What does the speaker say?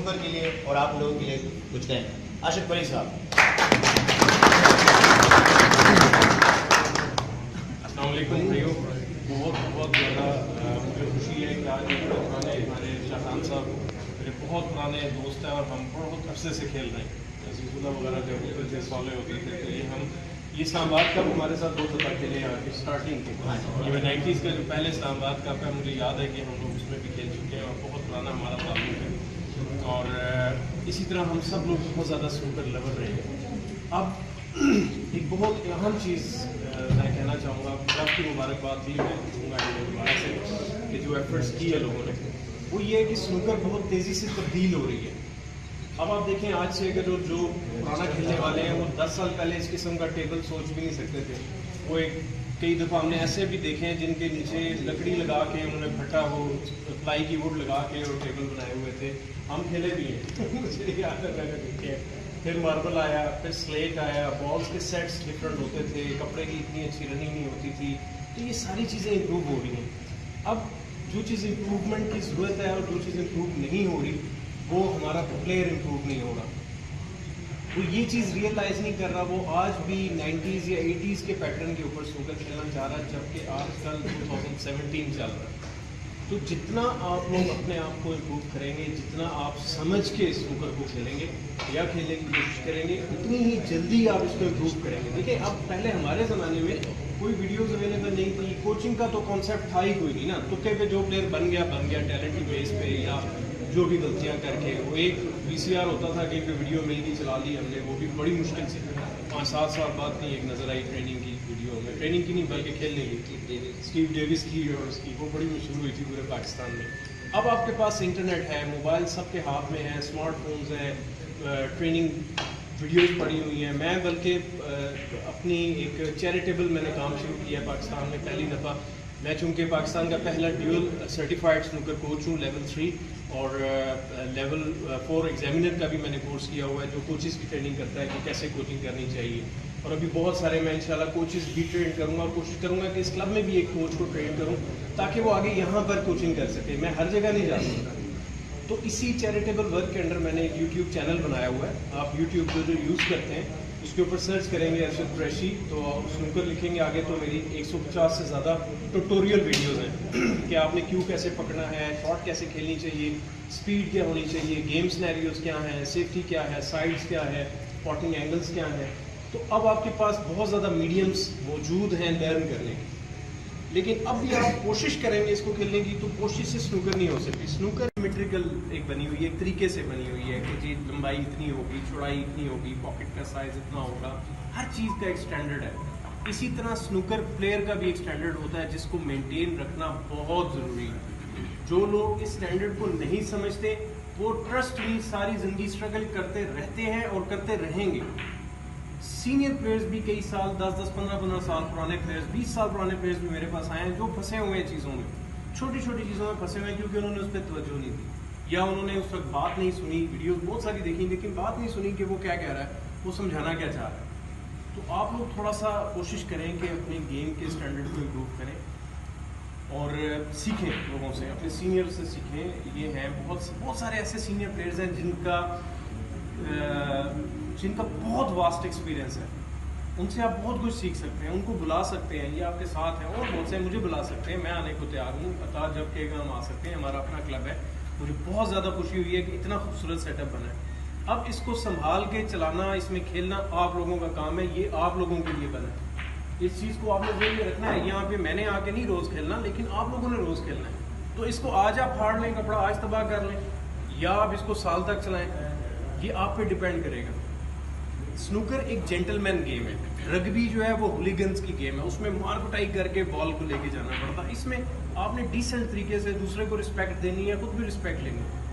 Snooker के लिए और आप लोगों के लिए कुछ कहें। आशिक परी साहब। अस्सलाम वालेकुम भाइयों, बहुत ज़्यादा मुझे खुशी है कि आज पुराने हमारे शाहजान साहब मेरे बहुत पुराने दोस्त हैं और हम बहुत अरसे से खेल रहे हैं। अजीज़ुल्लाह वगैरह जब होते थे, साले होते थे, तो ये इस्लामाबाद कप हमारे साथ 2 दफ़ा खेले हैं स्टार्टिंग के। ये 90s का जो पहले इस्लामाबाद कप है, मुझे याद है कि हम लोग उसमें भी खेल चुके हैं और बहुत पुराना हमारा ताल्लुक है। और इसी तरह हम सब लोग बहुत ज़्यादा स्नूकर लवर रहे हैं। अब एक बहुत अहम चीज़ मैं कहना चाहूँगा, आपकी मुबारकबाद भी मैं दूँगा दोबारा से कि जो एफर्ट्स किए लोगों ने, वो ये है कि स्नूकर बहुत तेज़ी से तब्दील हो रही है। अब आप देखें, आज से अगर जो पुराना खेलने वाले हैं वो 10 साल पहले इस किस्म का टेबल सोच भी नहीं सकते थे। वो कई दफ़ा हमने ऐसे भी देखे हैं जिनके नीचे लकड़ी लगा के उन्होंने फटा हो प्लाई की वुड लगा के और टेबल बनाए हुए थे। हम खेले भी हैं मुझे याद है, मैंने देखे। फिर मार्बल आया, फिर स्लेट आया, बॉल्स के सेट्स डिफरेंट होते थे, कपड़े की इतनी अच्छी रनिंग नहीं होती थी। तो ये सारी चीज़ें इम्प्रूव हो रही हैं। अब जो चीज़ इम्प्रूवमेंट की ज़रूरत है और जो चीज़ इम्प्रूव नहीं हो रही, वो हमारा प्लेयर इम्प्रूव नहीं होगा। वो ये चीज़ रियलाइज़ नहीं कर रहा, वो आज भी 90s या 80s के पैटर्न के ऊपर स्नूकर खेलना चाह रहा है, जबकि आजकल 2017 चल रहा है। तो जितना आप लोग अपने आप को इम्प्रूव करेंगे, जितना आप समझ के स्नूकर को खेलेंगे या खेलने की कोशिश करेंगे, उतनी ही जल्दी आप इसको इम्प्रूव करेंगे। देखिए, अब पहले हमारे ज़माने में कोई वीडियोज़ अवेलेबल नहीं थी, कोचिंग का तो कॉन्सेप्ट था ही कोई नहीं ना। तुक्के पे जो प्लेयर बन गया टैलेंट की बेस पे, या जो भी गलतियाँ करके। वो एक VCR होता था, कहीं पे वीडियो मिल गई, चला ली हमने, वो भी बड़ी मुश्किल से 5-7 साल बाद नहीं एक नज़र आई ट्रेनिंग की वीडियो में, ट्रेनिंग की नहीं बल्कि खेलने की, स्टीव डेविस की और उसकी, वो बड़ी मशहूर हुई थी पूरे पाकिस्तान में। अब आपके पास इंटरनेट है, मोबाइल सबके हाथ में है, स्मार्टफोन्स हैं, ट्रेनिंग वीडियोज़ पड़ी हुई हैं। मैं बल्कि अपनी एक चैरिटेबल मैंने काम शुरू किया पाकिस्तान में पहली दफ़ा। मैं चूँकि पाकिस्तान का पहला ड्यूल सर्टिफाइड स्नूकर कोच हूँ, लेवल 3 और लेवल 4 एग्जामिनर का भी मैंने कोर्स किया हुआ है, जो कोचेस की ट्रेनिंग करता है कि कैसे कोचिंग करनी चाहिए। और अभी बहुत सारे मैं इंशाल्लाह कोचेस भी ट्रेन करूँगा और कोशिश करूँगा कि इस क्लब में भी एक कोच को ट्रेन करूँ, ताकि वो आगे यहाँ पर कोचिंग कर सके। मैं हर जगह नहीं जा सकता। तो इसी चैरिटेबल वर्क के अंडर मैंने एक YouTube चैनल बनाया हुआ है। आप YouTube जो यूज़ करते हैं उसके ऊपर सर्च करेंगे अरशद कुरैशी, तो स्नूकर लिखेंगे आगे, तो मेरी 150 से ज़्यादा ट्यूटोरियल वीडियोज़ हैं कि आपने क्यू कैसे पकड़ना है, शॉट कैसे खेलनी चाहिए, स्पीड क्या होनी चाहिए, गेम सिनेरियोज क्या हैं, सेफ्टी क्या है, साइड्स क्या है, स्पॉटिंग एंगल्स क्या हैं। तो अब आपके पास बहुत ज़्यादा मीडियम्स मौजूद हैं लर्न करने की। लेकिन अब भी आप कोशिश करेंगे इसको खेलने की, तो कोशिश से स्नूकर नहीं हो सकती। स्नूकर सिमेट्रिकल एक बनी हुई है, एक तरीके से बनी हुई है कि जी लंबाई इतनी होगी, चौड़ाई इतनी होगी, पॉकेट का साइज इतना होगा, हर चीज़ का एक स्टैंडर्ड है। इसी तरह स्नूकर प्लेयर का भी एक स्टैंडर्ड होता है, जिसको मेंटेन रखना बहुत ज़रूरी है। जो लोग इस स्टैंडर्ड को नहीं समझते, वो ट्रस्ट भी सारी ज़िंदगी स्ट्रगल करते रहते हैं और करते रहेंगे। सीनियर प्लेयर्स भी कई साल 10-10, 15-15 साल पुराने प्लेयर्स, 20 साल पुराने प्लेयर्स भी मेरे पास आए हैं, जो फंसे हुए हैं चीज़ों में, छोटी छोटी चीज़ों में फंसे हुए हैं, क्योंकि उन्होंने उस पर तवज्जो नहीं दी, या उन्होंने उस वक्त बात नहीं सुनी। वीडियोस बहुत सारी देखी, लेकिन बात नहीं सुनी कि वो क्या कह रहा है, वो समझाना क्या चाह रहा है। तो आप लोग थोड़ा सा कोशिश करें कि अपने गेम के स्टैंडर्ड को इम्प्रूव करें और सीखें लोगों से, अपने सीनियर से सीखें। ये हैं बहुत सारे ऐसे सीनियर प्लेयर्स हैं जिनका बहुत वास्ट एक्सपीरियंस है, उनसे आप बहुत कुछ सीख सकते हैं, उनको बुला सकते हैं, ये आपके साथ हैं, और बहुत से मुझे बुला सकते हैं, मैं आने को तैयार हूँ। अता जब कहेगा हम आ सकते हैं, हमारा अपना क्लब है। मुझे बहुत ज़्यादा खुशी हुई है कि इतना खूबसूरत सेटअप बना है। अब इसको संभाल के चलाना, इसमें खेलना आप लोगों का काम है, ये आप लोगों के लिए बना है। इस चीज़ को आपने ज़हन में रखना है। यहाँ पे मैंने आके नहीं रोज़ खेलना, लेकिन आप लोगों ने रोज़ खेलना है। तो इसको आज आप फाड़ लें, कपड़ा आज तबाह कर लें, या आप इसको साल तक चलाएं, ये आप पे डिपेंड करेगा। स्नूकर एक जेंटलमैन गेम है, रग्बी जो है वो हुलिगन्स की गेम है, उसमें मार कुटाई करके बॉल को लेके जाना पड़ता है। इसमें आपने डिसेंट तरीके से दूसरे को रिस्पेक्ट देनी है, खुद भी रिस्पेक्ट लेनी है।